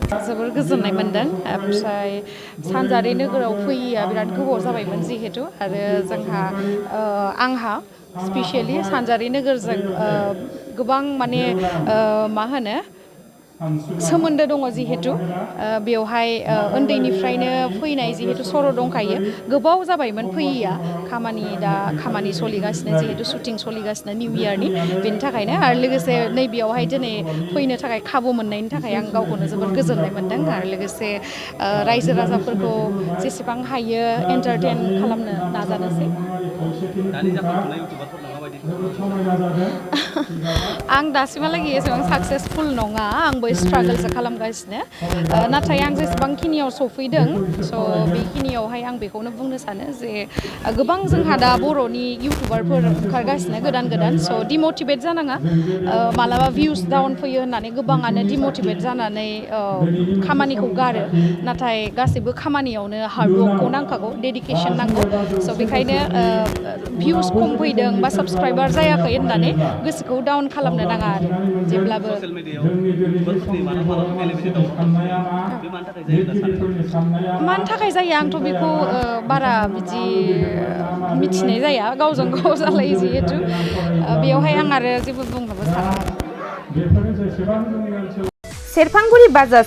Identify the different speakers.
Speaker 1: जोबोर गोजोननाय मोनदों ओमफ्राय सानजारि नोगोराव फैयैया बिराद गोबाव जाबायमोन जिहेतु आरो जोंहा आंहा स्पेसियेलि सानजारि नोगोरजों गोबां माने मा होनो सोमोन्दो दङ जिहेतु बेवहाय उन्दैनिफ्रायनो फैनाय जिहेतु सर' दंखायो गोबाव जाबायमोन फैयैया खामानि सोलिगासिनो जिहेतु शुटिं सोलिगासिनो निउ इयारनि बेनि थाखायनो आरो लोगोसे नैबेयावहाय दिनै फैनो थाखाय खाबु मोननायनि थाखाय आं गावखौनो जोबोद गोजोननाय मोनदों आरो लोगोसे रायजो राजाफोरखौ जेसेबां हायो एन्टारटेन खालामनो नाजानोसै आं दासिमहालागै एसेबां साक्सेसफुल नङा आंबो स्ट्रागोलसो खालामगासिनो नाथाय आं जेसेबांखिनियाव सफैदों स' बेखिनियावहाय आं बेखौनो बुंनो सानो जे गोबां जोंहा दा बर'नि इउटुबारफोर ओंखारगासिनो गोदान स' डिमटिभेट जानाङा मालाबा भिउस डाउन फैयो होननानै गोबाङानो डिमटिभेट जानानै खामानिखौ गारो नाथाय गासैबो खामानियावनो हार्डवर्कखौ नांखागौ डेडिकेसन नांगौ स' बेखायनो भिउस खम फैदों बा साबस्क्राइबार जायाखै होननानै गोसोखौ डाउन खालामनो नाङा आरो जेब्लाबो मानि थाखाय जायो आंथ' बेखौ बारा बिदि मिथिनाय जाया गावजों गाव जालायो जिहेतु बेवहाय आं आरो जेबो बुंनोबो साना
Speaker 2: सेरफांगुरि बाजार